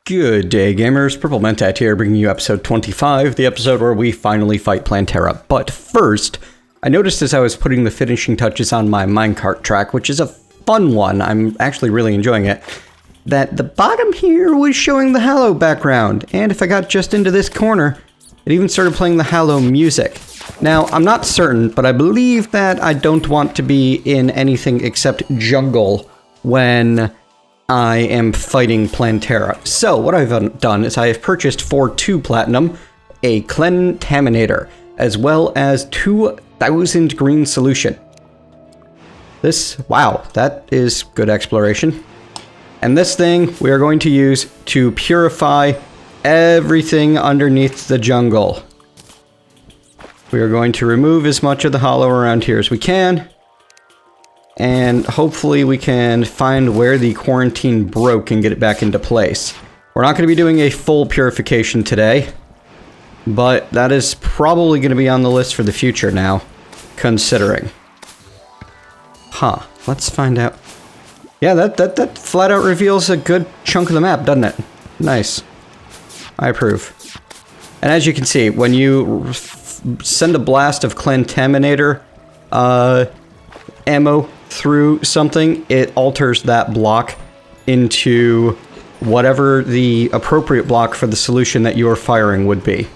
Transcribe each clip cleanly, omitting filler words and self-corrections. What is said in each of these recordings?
Good day, gamers. Purple Mentat here, bringing you episode 25, the episode where we finally fight Plantera. But first, I noticed as I was putting the finishing touches on my Minecart track, which is a fun one, I'm actually really enjoying it, that the bottom here was showing the Hallow background. And if I got just into this corner, it even started playing the Hallow music. Now, I'm not certain, but I believe that I don't want to be in anything except jungle when I am fighting Plantera. So, what I've done is I have purchased for 2 platinum, a Clentaminator, as well as 2,000 green solution. Wow, that is good exploration. And this thing we are going to use to purify everything underneath the jungle. We are going to remove as much of the hollow around here as we can. And hopefully we can find where the quarantine broke and get it back into place. We're not going to be doing a full purification today, but that is probably going to be on the list for the future now, considering. Huh, let's find out. Yeah, that flat out reveals a good chunk of the map, doesn't it? Nice. I approve. And as you can see, when you send a blast of Clentaminator ammo through something, it alters that block into whatever the appropriate block for the solution that you're firing would be.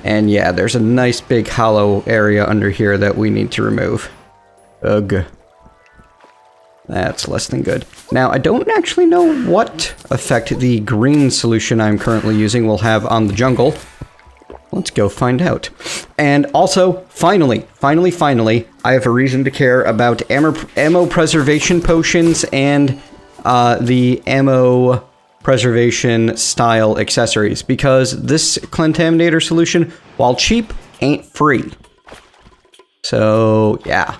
And yeah, there's a nice big hollow area under here that we need to remove. Ugh. That's less than good. Now, I don't actually know what effect the green solution I'm currently using will have on the jungle. Let's go find out. And also, finally, I have a reason to care about ammo preservation potions and the ammo preservation style accessories, because this Clentaminator solution, while cheap, ain't free. So, yeah.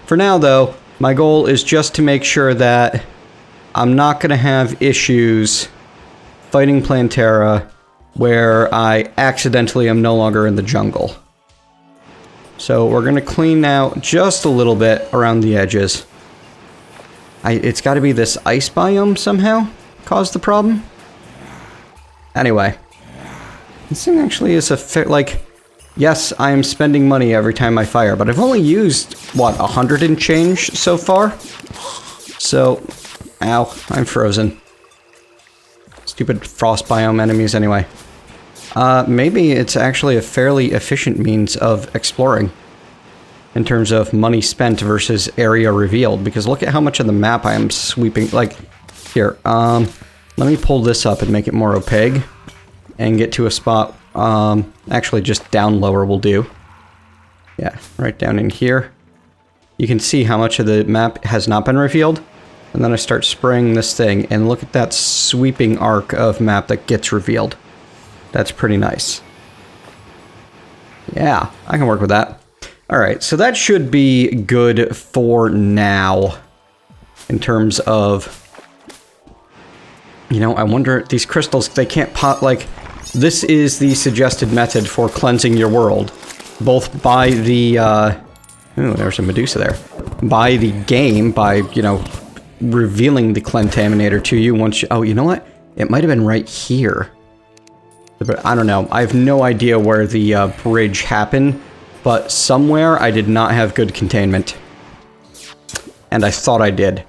For now, though, my goal is just to make sure that I'm not going to have issues fighting Plantera where I accidentally am no longer in the jungle. So we're going to clean out just a little bit around the edges. It's got to be this ice biome somehow caused the problem. Anyway, this thing actually is a fair, like, yes, I am spending money every time I fire, but I've only used, what, 100 and change so far? So, ow, I'm frozen. Stupid frost biome enemies anyway. Maybe it's actually a fairly efficient means of exploring in terms of money spent versus area revealed, because look at how much of the map I am sweeping. Like, here, let me pull this up and make it more opaque and get to a spot, actually just down lower will do. Yeah, right down in here. You can see how much of the map has not been revealed. And then I start spraying this thing, and look at that sweeping arc of map that gets revealed. That's pretty nice. Yeah, I can work with that. Alright, so that should be good for now. In terms of... You know, I wonder, these crystals, they can't pop, like... This is the suggested method for cleansing your world. Both by the, ooh, there's a Medusa there. By the game, by, you know, revealing the Clentaminator to you once you... Oh, you know what? It might have been right here. But I don't know. I have no idea where the bridge happened, but somewhere I did not have good containment. And I thought I did.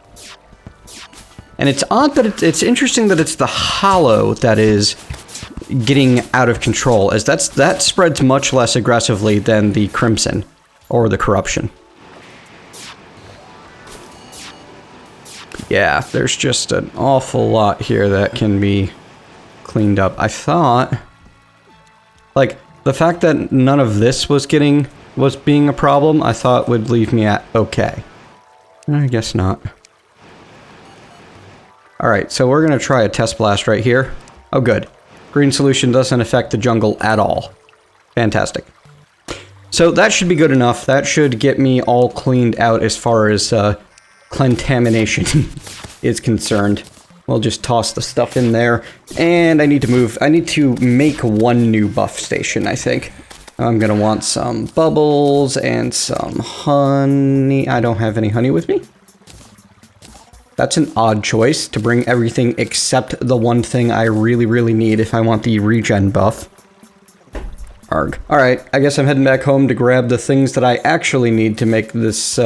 And it's odd that it's interesting that it's the hollow that is getting out of control, as that spreads much less aggressively than the crimson or the corruption. Yeah, there's just an awful lot here that can be cleaned up. I thought, like, the fact that none of this was being a problem, I thought would leave me at okay. I guess not. Alright, so we're gonna try a test blast right here. Oh, good. Green solution doesn't affect the jungle at all. Fantastic. So that should be good enough. That should get me all cleaned out as far as Clentamination is concerned. We'll just toss the stuff in there. And I need to make one new buff station, I think. I'm gonna want some bubbles and some honey. I don't have any honey with me. That's an odd choice, to bring everything except the one thing I really, really need if I want the regen buff. Arg. Alright, I guess I'm heading back home to grab the things that I actually need to make this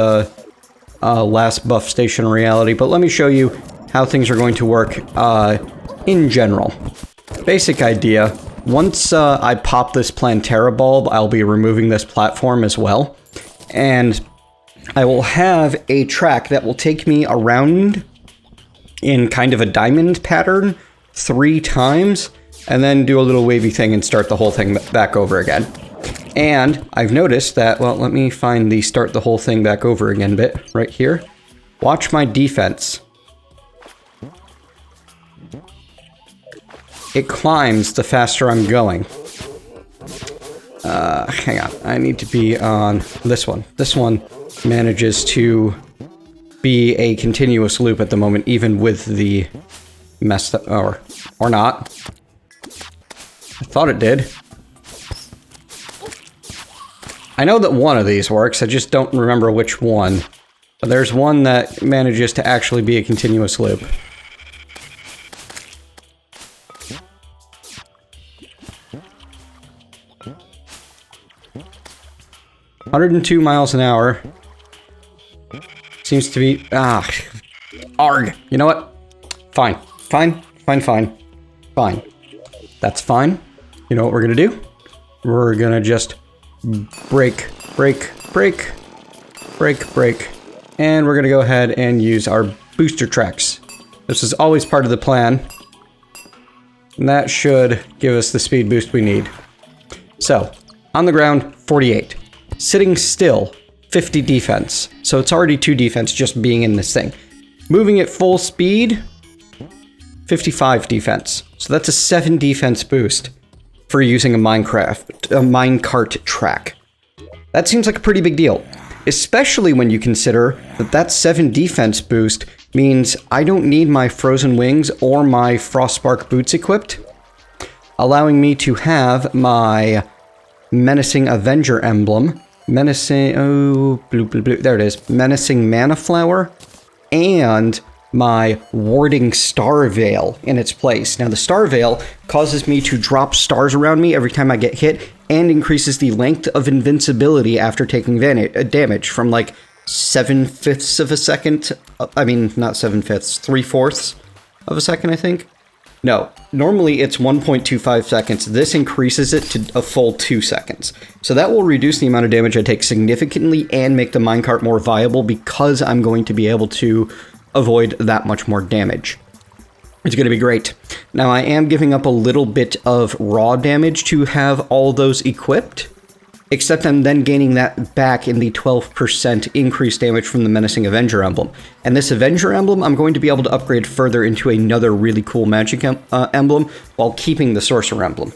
last buff station a reality, but let me show you how things are going to work in general. Basic idea, once I pop this Plantera bulb, I'll be removing this platform as well, and I will have a track that will take me around in kind of a diamond pattern 3 times, and then do a little wavy thing and start the whole thing back over again. And I've noticed that, well, let me find the start the whole thing back over again bit right here. Watch my defense. It climbs the faster I'm going. Hang on, I need to be on this one. This one manages to be a continuous loop at the moment, even with the messed up, or not. I thought it did. I know that one of these works, I just don't remember which one. But there's one that manages to actually be a continuous loop. "102 miles an hour. Seems to be... Arg! You know what? Fine. Fine. That's fine. You know what we're gonna do? We're gonna just break. And we're gonna go ahead and use our booster tracks. This is always part of the plan. And that should give us the speed boost we need. So, on the ground, 48. Sitting still, 50 defense. So it's already 2 defense just being in this thing. Moving at full speed, 55 defense. So that's a 7 defense boost for using a minecart track. That seems like a pretty big deal, especially when you consider that that 7 defense boost means I don't need my frozen wings or my frostspark boots equipped, allowing me to have my menacing Avenger emblem, menacing mana flower, and my warding star veil in its place. Now the star veil causes me to drop stars around me every time I get hit, and increases the length of invincibility after taking damage from like 7/5 of a second. I mean, not 7/5, 3/4 of a second, I think. No, normally it's 1.25 seconds. This increases it to a full 2 seconds. So that will reduce the amount of damage I take significantly and make the minecart more viable because I'm going to be able to avoid that much more damage. It's going to be great. Now I am giving up a little bit of raw damage to have all those equipped, except I'm then gaining that back in the 12% increased damage from the Menacing Avenger emblem. And this Avenger emblem, I'm going to be able to upgrade further into another really cool magic emblem while keeping the Sorcerer emblem.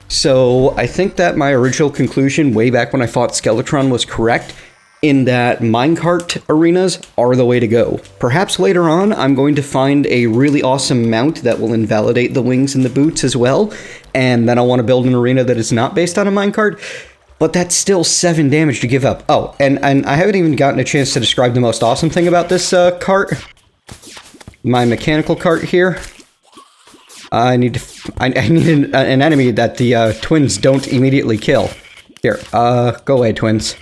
So I think that my original conclusion way back when I fought Skeletron was correct, in that minecart arenas are the way to go. Perhaps later on, I'm going to find a really awesome mount that will invalidate the wings and the boots as well, and then I'll want to build an arena that is not based on a minecart. But that's still 7 damage to give up. Oh, and I haven't even gotten a chance to describe the most awesome thing about this cart. My mechanical cart here. I need an enemy that the twins don't immediately kill. Here, go away, twins.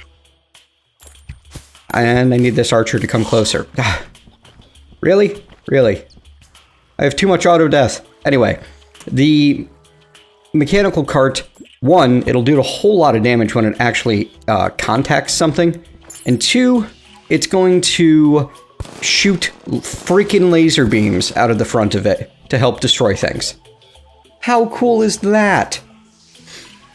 And I need this archer to come closer. Really? Really? I have too much auto death. Anyway, the mechanical cart, 1, it'll do a whole lot of damage when it actually contacts something. And 2, it's going to shoot freaking laser beams out of the front of it to help destroy things. How cool is that?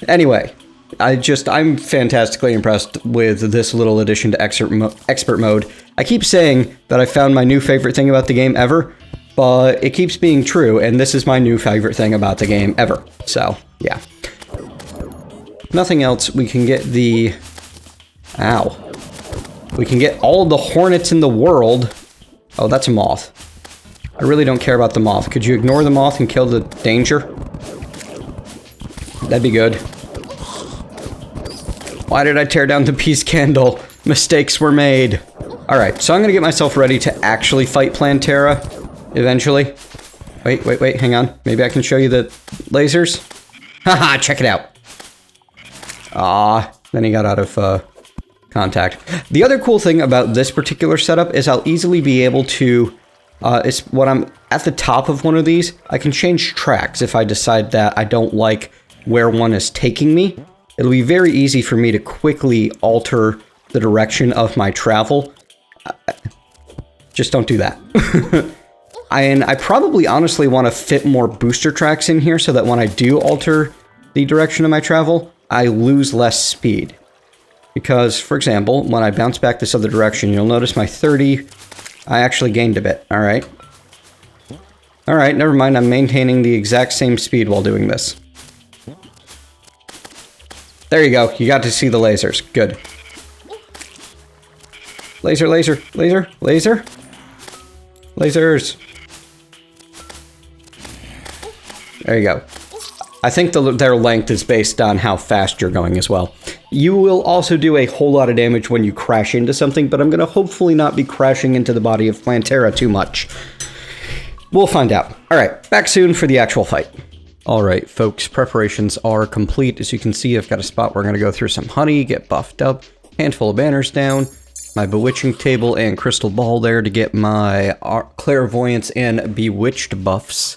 Anyway, I'm fantastically impressed with this little addition to expert mode. I keep saying that I found my new favorite thing about the game ever, but it keeps being true, and this is my new favorite thing about the game ever. So, yeah. Nothing else, we can get the... Ow. We can get all the hornets in the world. Oh, that's a moth. I really don't care about the moth. Could you ignore the moth and kill the danger? That'd be good. Why did I tear down the peace candle? Mistakes were made. Alright, so I'm gonna get myself ready to actually fight Plantera eventually. Wait, hang on. Maybe I can show you the lasers. Haha, check it out. Then he got out of contact. The other cool thing about this particular setup is I'll easily be able to, when I'm at the top of one of these, I can change tracks if I decide that I don't like where one is taking me. It'll be very easy for me to quickly alter the direction of my travel. Just don't do that. And I probably honestly want to fit more booster tracks in here so that when I do alter the direction of my travel, I lose less speed. Because, for example, when I bounce back this other direction, you'll notice my 30, I actually gained a bit. Alright. Alright, never mind, I'm maintaining the exact same speed while doing this. There you go, you got to see the lasers. Good. Laser. Lasers. There you go. I think their length is based on how fast you're going as well. You will also do a whole lot of damage when you crash into something, but I'm going to hopefully not be crashing into the body of Plantera too much. We'll find out. Alright, back soon for the actual fight. Alright, folks, preparations are complete. As you can see, I've got a spot where I'm going to go through some honey, get buffed up, handful of banners down, my bewitching table and crystal ball there to get my clairvoyance and bewitched buffs,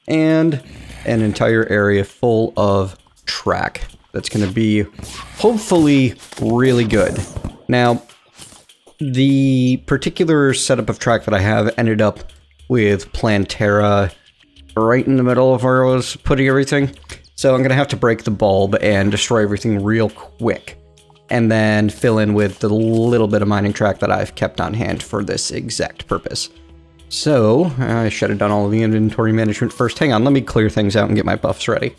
and an entire area full of track that's going to be hopefully really good. Now, the particular setup of track that I have ended up with Plantera right in the middle of where I was putting everything, so I'm going to have to break the bulb and destroy everything real quick, and then fill in with the little bit of mining track that I've kept on hand for this exact purpose. So, I should have done all of the inventory management first. Hang on, let me clear things out and get my buffs ready.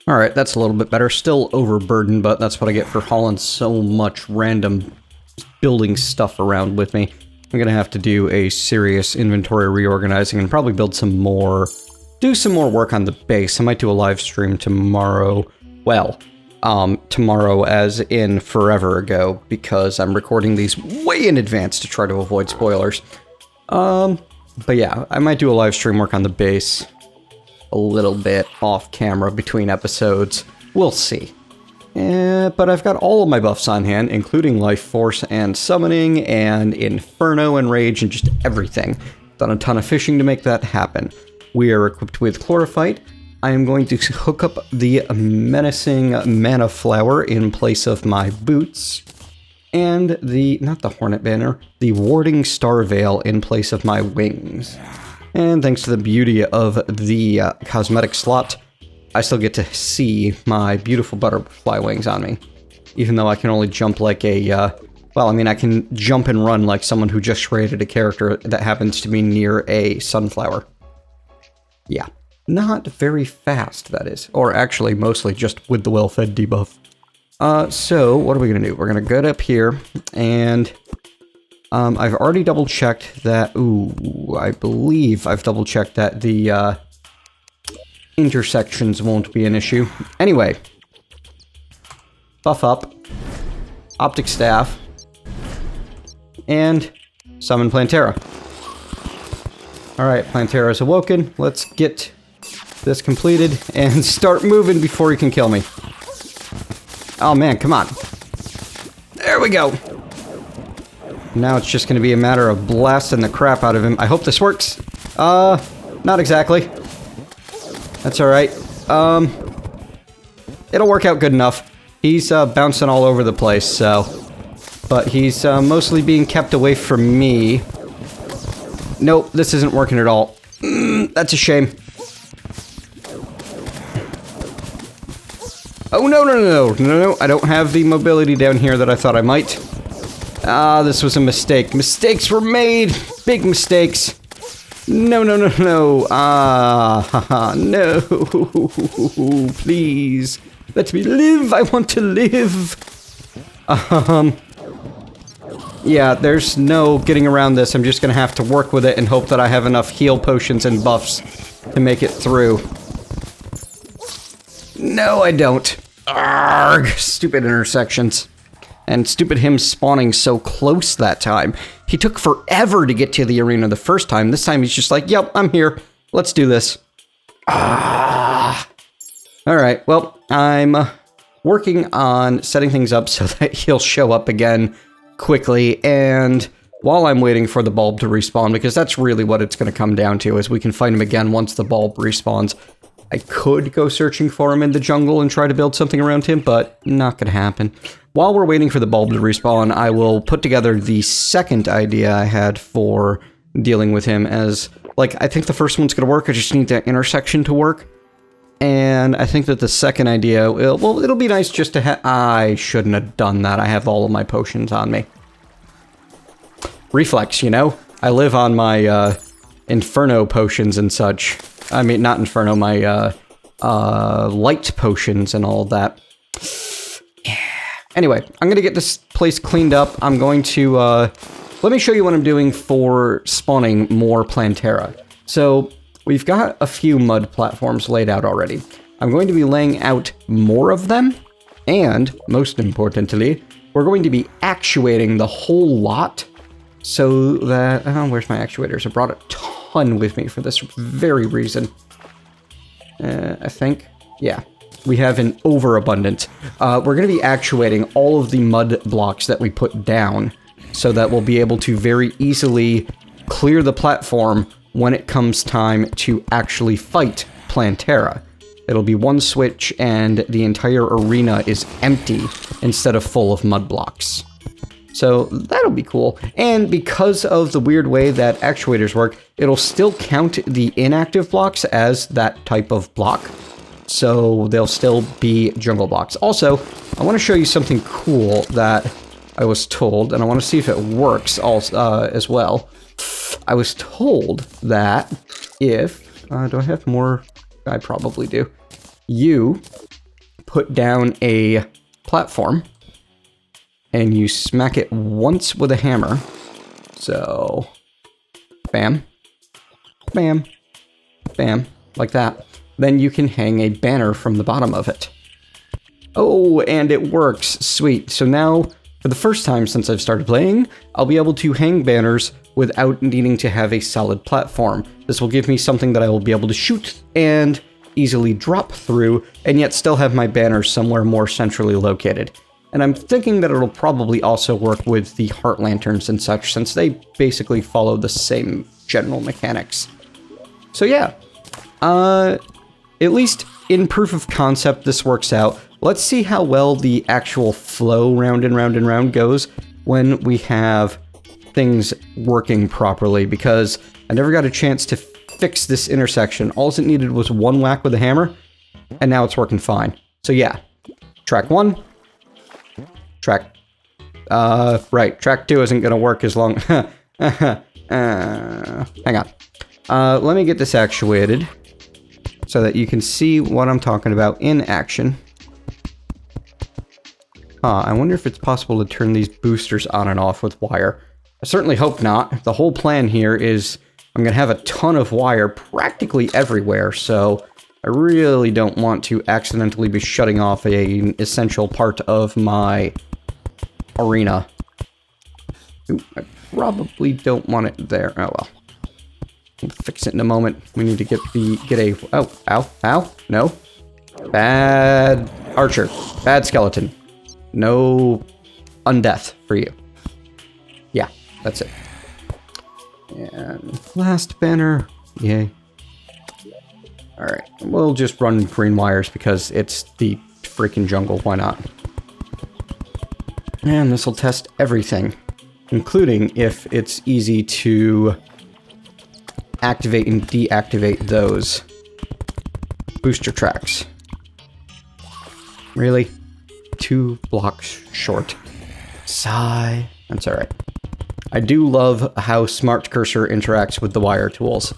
Alright, that's a little bit better. Still overburdened, but that's what I get for hauling so much random building stuff around with me. I'm gonna have to do a serious inventory reorganizing and probably build some more... do some more work on the base. I might do a live stream tomorrow. Well, tomorrow as in forever ago, because I'm recording these way in advance to try to avoid spoilers. But yeah, I might do a live stream work on the base a little bit off camera between episodes. We'll see. But I've got all of my buffs on hand, including Life Force and Summoning and Inferno and Rage and just everything. Done a ton of fishing to make that happen. We are equipped with Chlorophyte. I am going to hook up the Menacing Mana Flower in place of my boots. And not the Hornet Banner, the Warding Star Veil in place of my wings. And thanks to the beauty of the cosmetic slot, I still get to see my beautiful butterfly wings on me. Even though I can only jump like a, well, I mean, I can jump and run like someone who just created a character that happens to be near a sunflower. Yeah. Not very fast, that is. Or actually, mostly just with the well-fed debuff. So, what are we gonna do? We're gonna go up here, and I've already double-checked that... Ooh, I believe I've double-checked that the, intersections won't be an issue. Anyway. Buff up. Optic Staff. And summon Plantera. Alright, Plantera is awoken. Let's get this completed and start moving before he can kill me. Oh man, come on. There we go. Now it's just going to be a matter of blasting the crap out of him. I hope this works. Not exactly. That's alright. It'll work out good enough. He's bouncing all over the place, so... But he's mostly being kept away from me. Nope, this isn't working at all. That's a shame. Oh, no, I don't have the mobility down here that I thought I might. This was a mistake. Mistakes were made! Big mistakes! No. Haha, no. Please. Let me live! I want to live! Yeah, there's no getting around this. I'm just gonna have to work with it and hope that I have enough heal potions and buffs to make it through. No, I don't. Arrgh, stupid intersections. And stupid him spawning so close that time. He took forever to get to the arena the first time. This time he's just like, yep, I'm here. Let's do this. Ah. Alright, well, I'm working on setting things up so that he'll show up again quickly. And while I'm waiting for the bulb to respawn, because that's really what it's going to come down to, is we can find him again once the bulb respawns. I could go searching for him in the jungle and try to build something around him, but not going to happen. While we're waiting for the bulb to respawn, I will put together the second idea I had for dealing with him as, like, I think the first one's going to work, I just need that intersection to work. And I think that the second idea, well, it'll be nice just to have... I shouldn't have done that, I have all of my potions on me. Reflex, you know? I live on my, Inferno potions and such. I mean, not Inferno, my, light potions and all of that. Yeah. Anyway, I'm gonna get this place cleaned up. I'm going to, let me show you what I'm doing for spawning more Plantera. So, we've got a few mud platforms laid out already. I'm going to be laying out more of them, and, most importantly, we're going to be actuating the whole lot so that... Oh, where's my actuators? I brought a ton with me for this very reason. I think. Yeah. We have an overabundance. We're going to be actuating all of the mud blocks that we put down so that we'll be able to very easily clear the platform when it comes time to actually fight Plantera. It'll be one switch and the entire arena is empty instead of full of mud blocks. So that'll be cool. And because of the weird way that actuators work, it'll still count the inactive blocks as that type of block. So they'll still be jungle blocks. Also, I want to show you something cool that I was told, and I want to see if it works also, as well. I was told that if... do I have more? I probably do. You put down a platform, and you smack it once with a hammer. So, bam, bam, bam, like that. Then you can hang a banner from the bottom of it. Oh, and it works. Sweet. So now, for the first time since I've started playing, I'll be able to hang banners without needing to have a solid platform. This will give me something that I will be able to shoot and easily drop through, and yet still have my banners somewhere more centrally located. And I'm thinking that it'll probably also work with the heart lanterns and such, since they basically follow the same general mechanics. So yeah, at least in proof of concept, this works out. Let's see how well the actual flow round and round and round goes when we have things working properly, because I never got a chance to fix this intersection. All it needed was one whack with a hammer, and now it's working fine. So yeah, track 1. Track, right, track 2 isn't gonna work as long, hang on. Let me get this actuated so that you can see what I'm talking about in action. I wonder if it's possible to turn these boosters on and off with wire. I certainly hope not. The whole plan here is I'm gonna have a ton of wire practically everywhere, so I really don't want to accidentally be shutting off an essential part of my arena. Ooh, I probably don't want it there. Oh well. We'll fix it in a moment. We need to get a... Oh, ow, ow, no. Bad archer. Bad skeleton. No undeath for you. Yeah, that's it. And last banner. Yay. Alright, we'll just run green wires because it's the freaking jungle. Why not? And this will test everything, including if it's easy to activate and deactivate those booster tracks. Really? 2 blocks short. Sigh. That's alright. I do love how Smart Cursor interacts with the wire tools.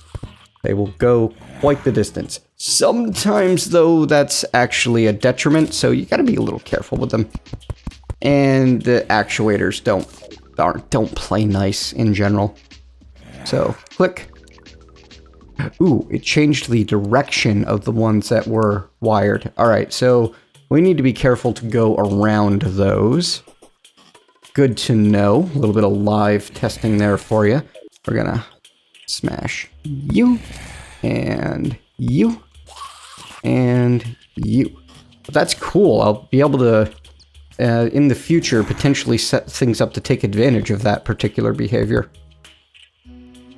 They will go quite the distance. Sometimes, though, that's actually a detriment, so you gotta be a little careful with them. And the actuators don't play nice in general. So, click. Ooh, it changed the direction of the ones that were wired. Alright, so we need to be careful to go around those. good to know. A little bit of live testing there for you. We're gonna smash you, and you, and you. That's cool. I'll be able to, in the future, potentially set things up to take advantage of that particular behavior.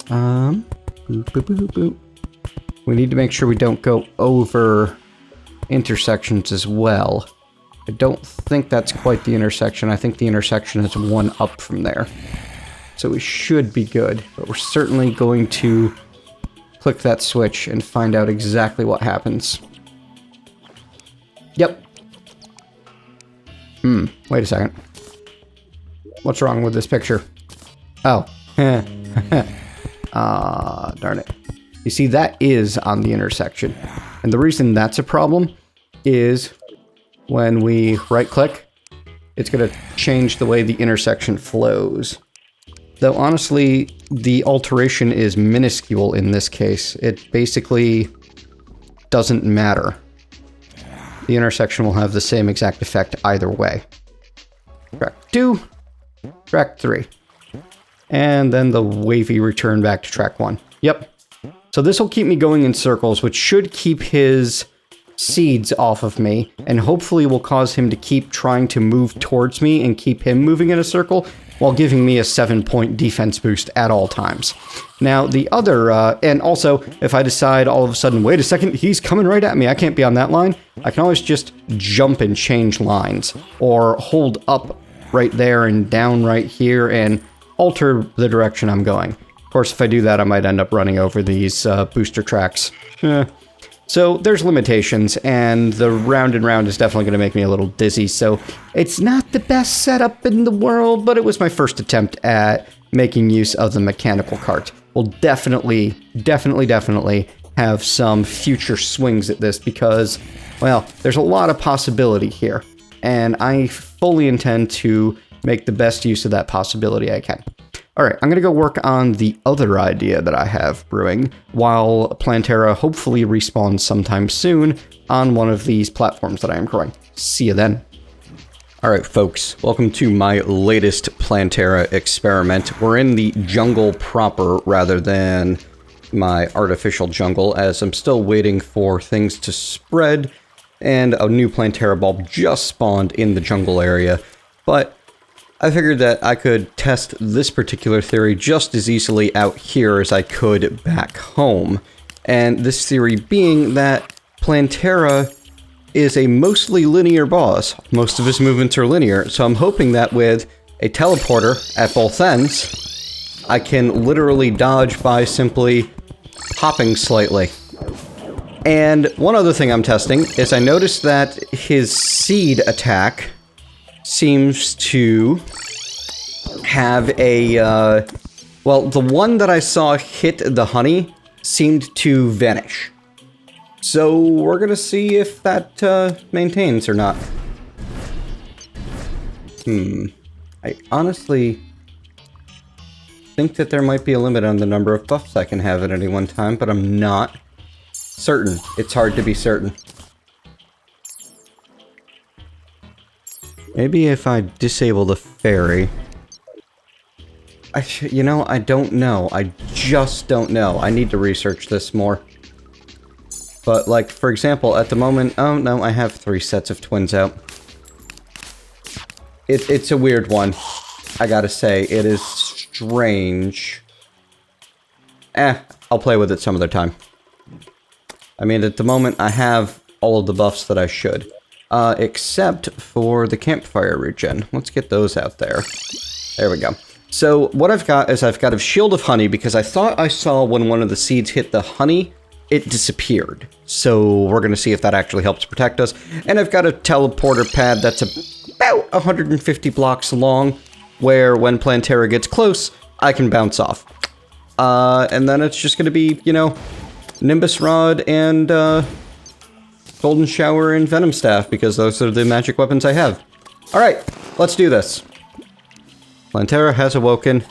Boop, boop, boop, boop. We need to make sure we don't go over intersections as well. I don't think that's quite the intersection. I think the intersection is one up from there. So we should be good, but we're certainly going to click that switch and find out exactly what happens. Yep. Wait a second. What's wrong with this picture? Oh. Darn it. You see, that is on the intersection. And the reason that's a problem is when we right-click, it's going to change the way the intersection flows. Though, honestly, the alteration is minuscule in this case. It basically doesn't matter. The intersection will have the same exact effect either way. Track 2, track 3. And then the wavy return back to track 1. Yep. So this will keep me going in circles, which should keep his seeds off of me, and hopefully will cause him to keep trying to move towards me and keep him moving in a circle, while giving me a 7-point defense boost at all times. Now, the other, and also, if I decide all of a sudden, wait a second, he's coming right at me, I can't be on that line, I can always just jump and change lines, or hold up right there and down right here, and alter the direction I'm going. Of course, if I do that, I might end up running over these booster tracks. So there's limitations, and the round and round is definitely going to make me a little dizzy, so it's not the best setup in the world, but it was my first attempt at making use of the mechanical cart. We'll definitely have some future swings at this because, well, there's a lot of possibility here, and I fully intend to make the best use of that possibility I can. Alright, I'm going to go work on the other idea that I have brewing, while Plantera hopefully respawns sometime soon on one of these platforms that I am growing. See you then. Alright folks, welcome to my latest Plantera experiment. We're in the jungle proper rather than my artificial jungle, as I'm still waiting for things to spread, and a new Plantera bulb just spawned in the jungle area, but I figured that I could test this particular theory just as easily out here as I could back home. And this theory being that Plantera is a mostly linear boss. Most of his movements are linear, so I'm hoping that with a teleporter at both ends, I can literally dodge by simply hopping slightly. And one other thing I'm testing is I noticed that his seed attack seems to have a, well, the one that I saw hit the honey seemed to vanish. So we're gonna see if that maintains or not. I honestly think that there might be a limit on the number of buffs I can have at any one time, but I'm not certain. It's hard to be certain. Maybe if I disable the fairy. You know, I don't know. I just don't know. I need to research this more. But, like, for example, at the moment... Oh, no, I have 3 sets of twins out. It's a weird one. I gotta say, it is strange. I'll play with it some other time. I mean, at the moment, I have all of the buffs that I should. Except for the campfire regen. Let's get those out there. There we go. So, what I've got is I've got a shield of honey, because I thought I saw when one of the seeds hit the honey, it disappeared. So, we're going to see if that actually helps protect us. And I've got a teleporter pad that's about 150 blocks long, where when Plantera gets close, I can bounce off. And then it's just going to be, you know, Nimbus Rod and, Golden Shower and Venom Staff, because those are the magic weapons I have. Alright, let's do this. Plantera has awoken.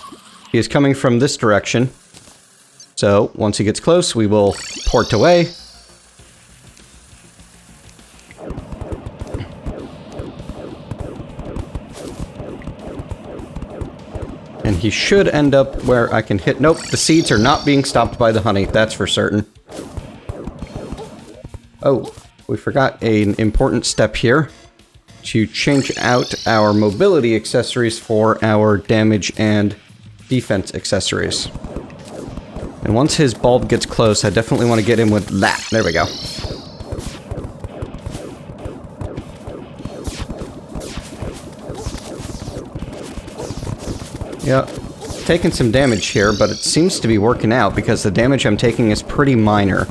He is coming from this direction. So, once he gets close, we will port away. he should end up where I can hit... Nope, the seeds are not being stopped by the honey, that's for certain. Oh, we forgot an important step here. To change out our mobility accessories for our damage and defense accessories. And once his bulb gets close, I definitely want to get in with that. There we go. Yep. Taking some damage here, but it seems to be working out because the damage I'm taking is pretty minor.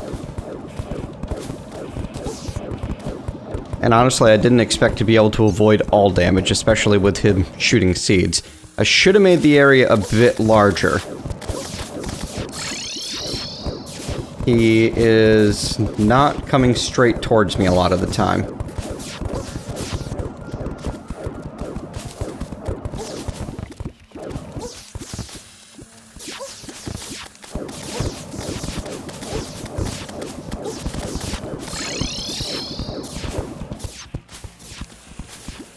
And honestly, I didn't expect to be able to avoid all damage, especially with him shooting seeds. I should have made the area a bit larger. He is not coming straight towards me a lot of the time.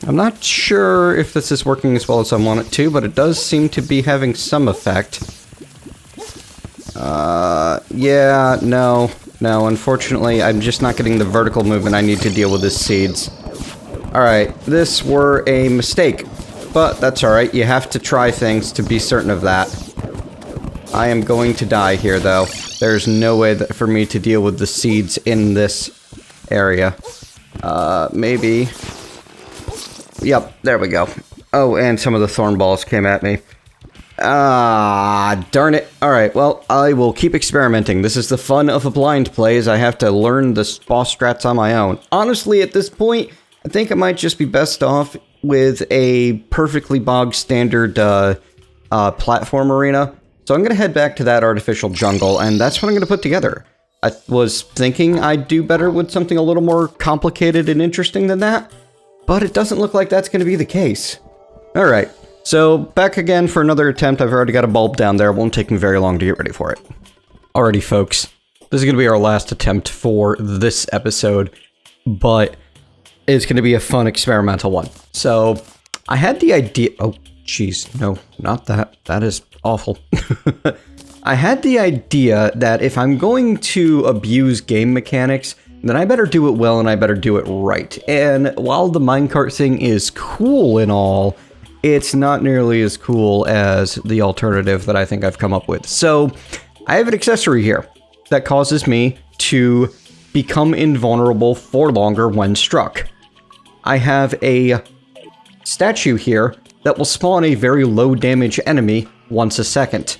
I'm not sure if this is working as well as I want it to, but it does seem to be having some effect. Yeah, no, unfortunately, I'm just not getting the vertical movement I need to deal with his seeds. Alright, this were a mistake, but that's alright, you have to try things to be certain of that. I am going to die here, though. There's no way for me to deal with the seeds in this area. Maybe... Yep, there we go. Oh, and some of the thorn balls came at me. Ah, darn it. Alright, well, I will keep experimenting. This is the fun of a blind play, is I have to learn the boss strats on my own. Honestly, at this point, I think it might just be best off with a perfectly bog standard platform arena. So I'm going to head back to that artificial jungle, and that's what I'm going to put together. I was thinking I'd do better with something a little more complicated and interesting than that. But it doesn't look like that's going to be the case. Alright, so back again for another attempt. I've already got a bulb down there. It won't take me very long to get ready for it. Alrighty, folks. This is going to be our last attempt for this episode. But it's going to be a fun experimental one. So, I had the idea... Oh, jeez. No, not that. That is awful. I had the idea that if I'm going to abuse game mechanics... then I better do it well and I better do it right. And while the minecart thing is cool and all, it's not nearly as cool as the alternative that I think I've come up with. So, I have an accessory here that causes me to become invulnerable for longer when struck. I have a statue here that will spawn a very low damage enemy once a second.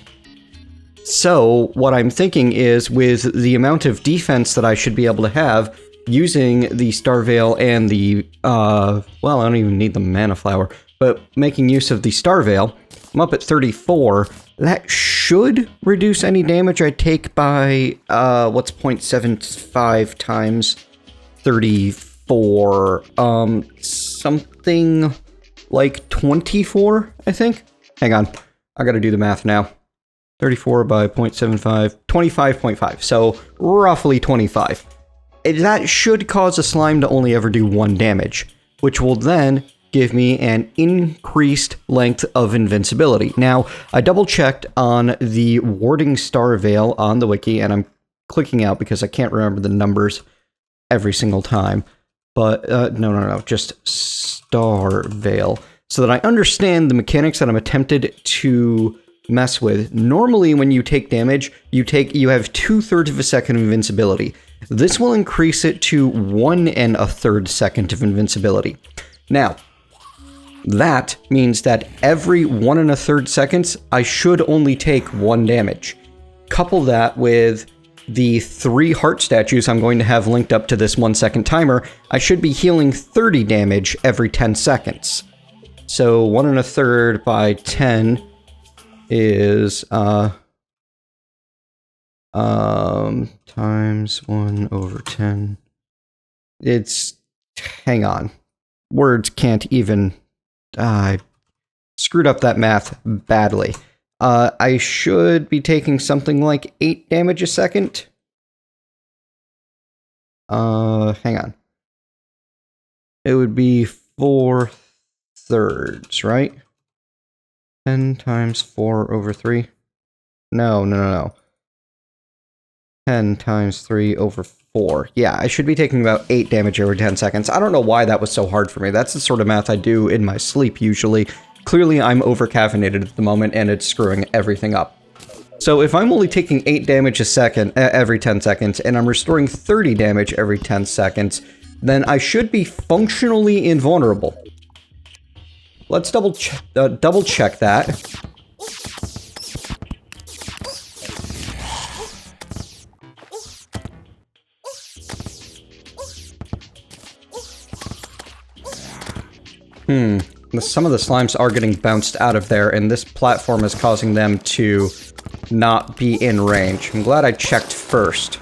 So, what I'm thinking is, with the amount of defense that I should be able to have, using the Star Veil and the, well, I don't even need the Mana Flower, but making use of the Star Veil, I'm up at 34, that should reduce any damage I take by, what's 0.75 times 34, something like 24, I think? Hang on, I gotta do the math now. 34 by 0.75, 25.5, so roughly 25. That should cause a slime to only ever do 1 damage, which will then give me an increased length of invincibility. Now, I double-checked on the Warding Star Veil on the wiki, and I'm clicking out because I can't remember the numbers every single time. But, no, just Star Veil. So that I understand the mechanics that I'm attempted to mess with. Normally, when you take damage, you have 2/3 of a second of invincibility. This will increase it to 1 1/3 second of invincibility. Now, that means that every 1 1/3 seconds, I should only take 1 damage. Couple that with the 3 heart statues I'm going to have linked up to this 1-second timer, I should be healing 30 damage every 10 seconds. So 1 1/3 by 10 is times 1/10. It's, hang on, words can't even, I screwed up that math badly. I should be taking something like 8 damage a second. Hang on, it would be 4/3, right? 10 times 4 over 3. No. 10 times 3 over 4. Yeah, I should be taking about 8 damage every 10 seconds. I don't know why that was so hard for me. That's the sort of math I do in my sleep, usually. Clearly, I'm over-caffeinated at the moment, and it's screwing everything up. So if I'm only taking 8 damage a second every 10 seconds, and I'm restoring 30 damage every 10 seconds, then I should be functionally invulnerable. Let's double check that. Some of the slimes are getting bounced out of there, and this platform is causing them to not be in range. I'm glad I checked first.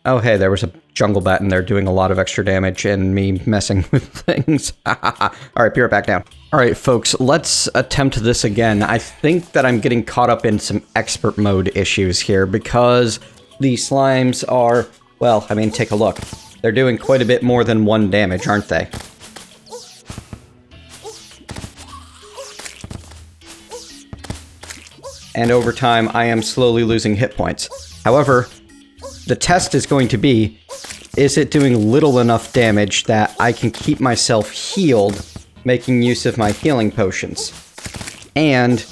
Oh, hey, there was a jungle bat in there doing a lot of extra damage and me messing with things. Alright, be right back now. Alright, folks, let's attempt this again. I think that I'm getting caught up in some expert mode issues here because the slimes are, well, I mean, take a look. They're doing quite a bit more than 1 damage, aren't they? And over time, I am slowly losing hit points. However, the test is going to be, is it doing little enough damage that I can keep myself healed, making use of my healing potions? And,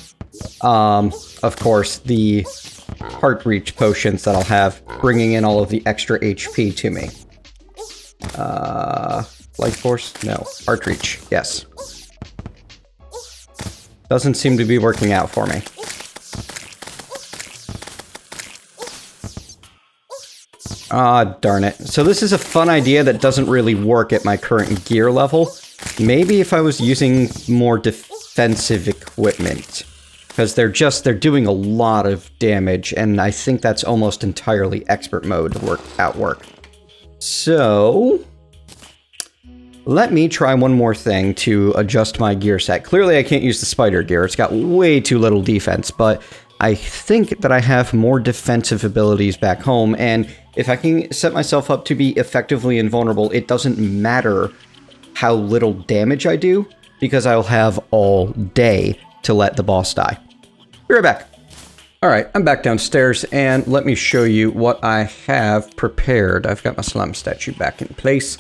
of course, the heart reach potions that I'll have, bringing in all of the extra HP to me. Life force? No. Heart reach. Yes. Doesn't seem to be working out for me. Ah, darn it. So this is a fun idea that doesn't really work at my current gear level. Maybe if I was using more defensive equipment. Because they're doing a lot of damage, and I think that's almost entirely expert mode work. So let me try one more thing to adjust my gear set. Clearly I can't use the spider gear. It's got way too little defense, but I think that I have more defensive abilities back home, and if I can set myself up to be effectively invulnerable, it doesn't matter how little damage I do, because I'll have all day to let the boss die. Be right back. Alright, I'm back downstairs, and let me show you what I have prepared. I've got my slime statue back in place.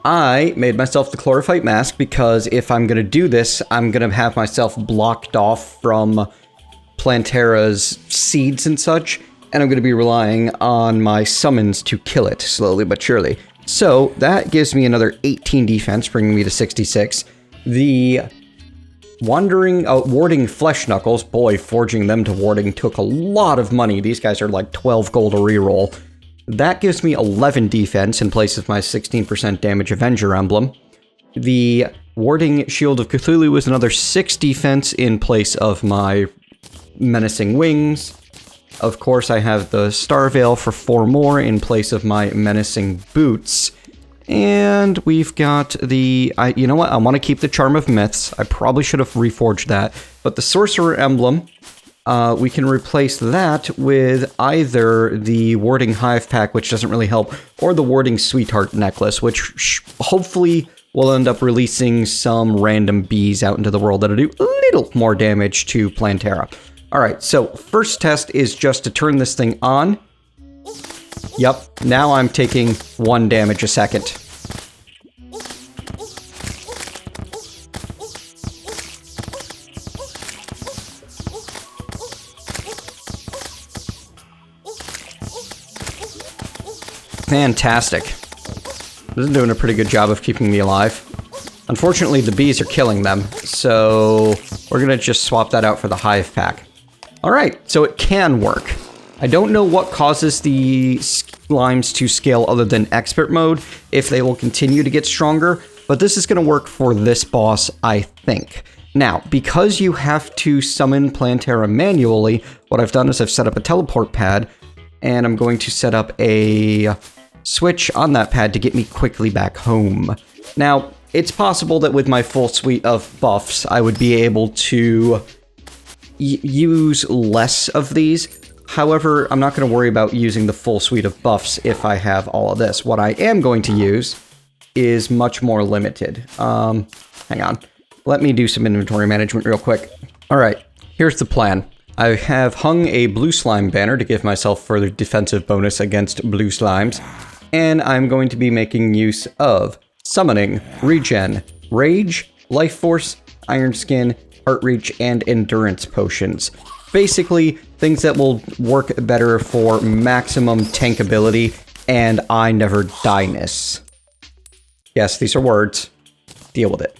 I made myself the chlorophyte mask, because if I'm going to do this, I'm going to have myself blocked off from Plantera's seeds and such, and I'm going to be relying on my summons to kill it, slowly but surely. So, that gives me another 18 defense, bringing me to 66. The warding flesh knuckles, boy, forging them to warding took a lot of money. These guys are like 12 gold a reroll. That gives me 11 defense in place of my 16% damage Avenger emblem. The warding Shield of Cthulhu was another 6 defense in place of my menacing wings. Of course, I have the Star Veil for 4 more in place of my menacing boots. And we've got the... you know what? I want to keep the Charm of Myths. I probably should have reforged that. But the Sorcerer Emblem, we can replace that with either the Warding Hive Pack, which doesn't really help, or the Warding Sweetheart Necklace, which hopefully will end up releasing some random bees out into the world that'll do a little more damage to Plantera. Alright, so first test is just to turn this thing on. Yep, now I'm taking 1 damage a second. Fantastic. This is doing a pretty good job of keeping me alive. Unfortunately, the bees are killing them, so we're gonna just swap that out for the hive pack. Alright, so it can work. I don't know what causes the slimes to scale other than expert mode, if they will continue to get stronger, but this is going to work for this boss, I think. Now, because you have to summon Plantera manually, what I've done is I've set up a teleport pad, and I'm going to set up a switch on that pad to get me quickly back home. Now, it's possible that with my full suite of buffs, I would be able to use less of these. However, I'm not going to worry about using the full suite of buffs if I have all of this. What I am going to use is much more limited. Hang on. Let me do some inventory management real quick. Alright, here's the plan. I have hung a blue slime banner to give myself further defensive bonus against blue slimes, and I'm going to be making use of summoning, regen, rage, life force, iron skin, heart reach, and endurance potions. Basically, things that will work better for maximum tankability and I never die-ness. Yes, these are words. Deal with it.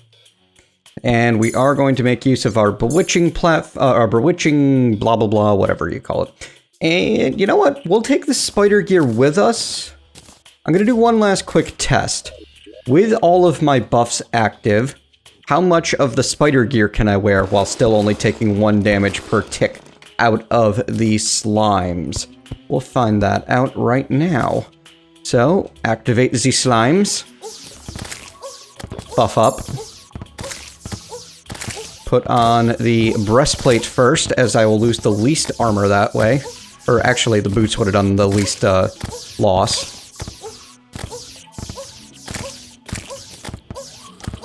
And we are going to make use of our bewitching our bewitching blah blah blah, whatever you call it. And you know what? We'll take the spider gear with us. I'm gonna do one last quick test. With all of my buffs active, how much of the spider gear can I wear while still only taking 1 damage per tick out of the slimes? We'll find that out right now. So, activate the slimes. Buff up. Put on the breastplate first, as I will lose the least armor that way. Or actually, the boots would have done the least loss.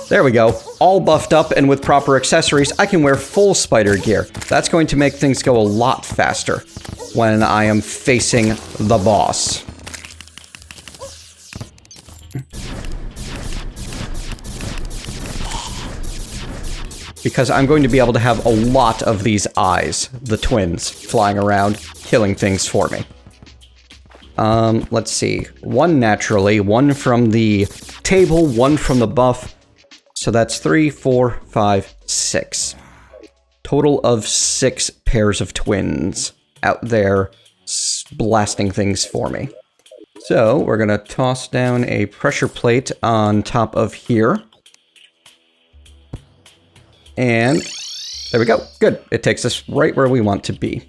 There we go. All buffed up, and with proper accessories, I can wear full spider gear. That's going to make things go a lot faster when I am facing the boss. Because I'm going to be able to have a lot of these eyes, the twins, flying around, killing things for me. Let's see. 1 naturally, 1 from the table, 1 from the buff. So that's 3, 4, 5, 6. Total of 6 pairs of twins out there blasting things for me. So we're going to toss down a pressure plate on top of here. And there we go. Good. It takes us right where we want to be.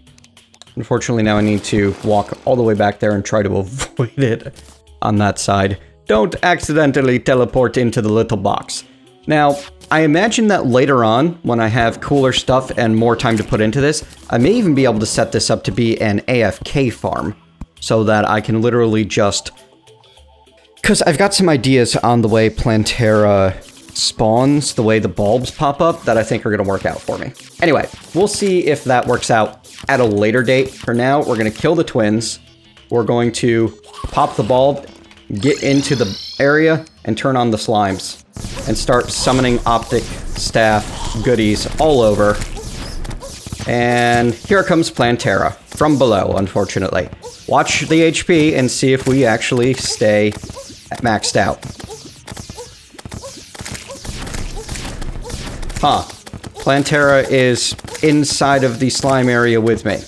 Unfortunately, now I need to walk all the way back there and try to avoid it on that side. Don't accidentally teleport into the little box. Now, I imagine that later on, when I have cooler stuff and more time to put into this, I may even be able to set this up to be an AFK farm, so that I can literally just... Because I've got some ideas on the way Plantera spawns, the way the bulbs pop up, that I think are going to work out for me. Anyway, we'll see if that works out at a later date. For now, we're going to kill the twins. We're going to pop the bulb, get into the area, and turn on the slimes. And start summoning optic staff goodies all over. And here comes Plantera. From below, unfortunately. Watch the HP and see if we actually stay maxed out. Huh. Plantera is inside of the slime area with me.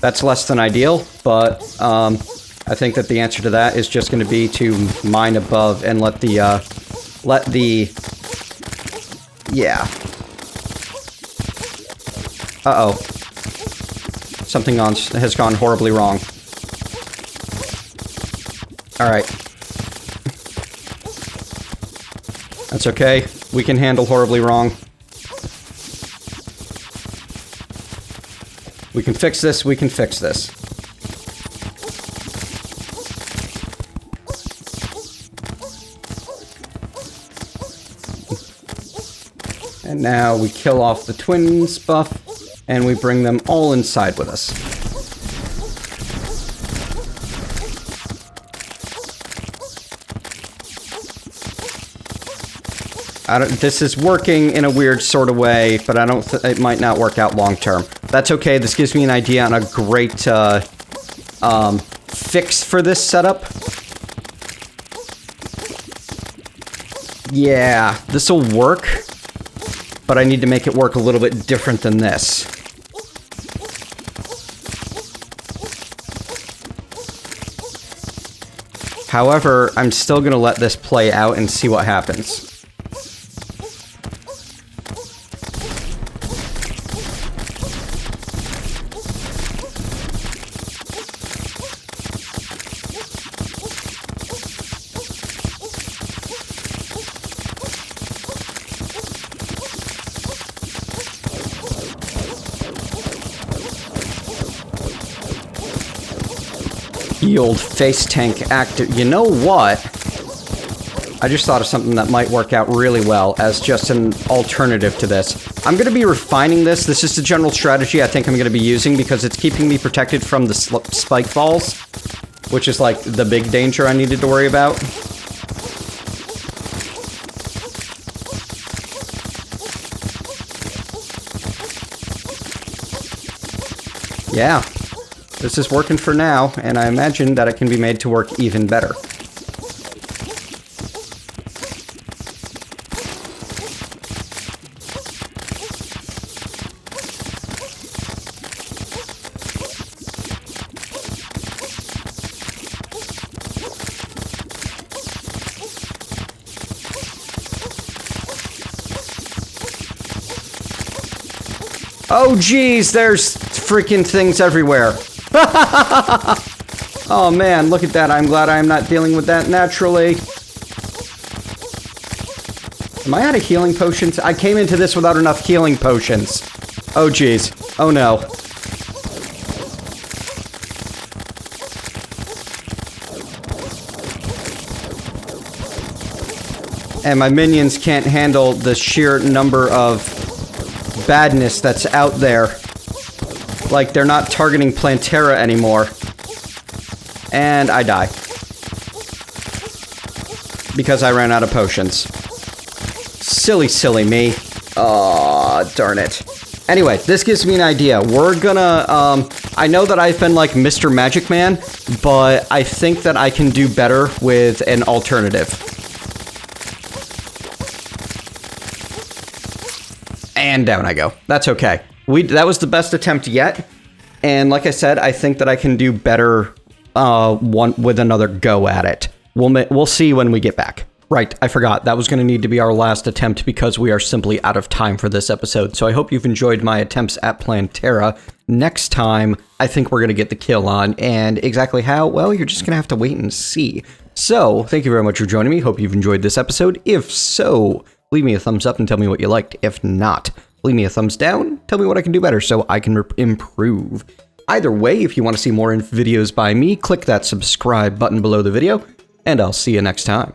That's less than ideal, but I think that the answer to that is just going to be to mine above and let the yeah. Uh-oh. Something has gone horribly wrong. Alright. That's okay. We can handle horribly wrong. We can fix this, we can fix this. And now we kill off the twins buff, and we bring them all inside with us. This is working in a weird sort of way, but I don't. It might not work out long term. That's okay. This gives me an idea on a great fix for this setup. Yeah, this will work, but I need to make it work a little bit different than this. However, I'm still going to let this play out and see what happens. The old face tank active. You know what? I just thought of something that might work out really well as just an alternative to this. I'm going to be refining this. This is the general strategy I think I'm going to be using because it's keeping me protected from the spike falls, which is like the big danger I needed to worry about. Yeah, this is working for now, and I imagine that it can be made to work even better. Oh geez, there's freaking things everywhere. Oh man, look at that. I'm glad I'm not dealing with that naturally. Am I out of healing potions? I came into this without enough healing potions. Oh geez. Oh no. And my minions can't handle the sheer number of badness that's out there. Like, they're not targeting Plantera anymore. And I die. Because I ran out of potions. Silly, silly me. Aw, darn it. Anyway, this gives me an idea. We're gonna, I know that I've been like Mr. Magic Man, but I think that I can do better with an alternative. And down I go. That's okay. That was the best attempt yet. And like I said, I think that I can do better with another go at it. We'll see when we get back. Right, I forgot. That was going to need to be our last attempt because we are simply out of time for this episode. So I hope you've enjoyed my attempts at Plantera. Next time, I think we're going to get the kill on. And exactly how? Well, you're just going to have to wait and see. So, thank you very much for joining me. Hope you've enjoyed this episode. If so, leave me a thumbs up and tell me what you liked. If not, leave me a thumbs down. Tell me what I can do better so I can improve. Either way, if you want to see more videos by me, click that subscribe button below the video, and I'll see you next time.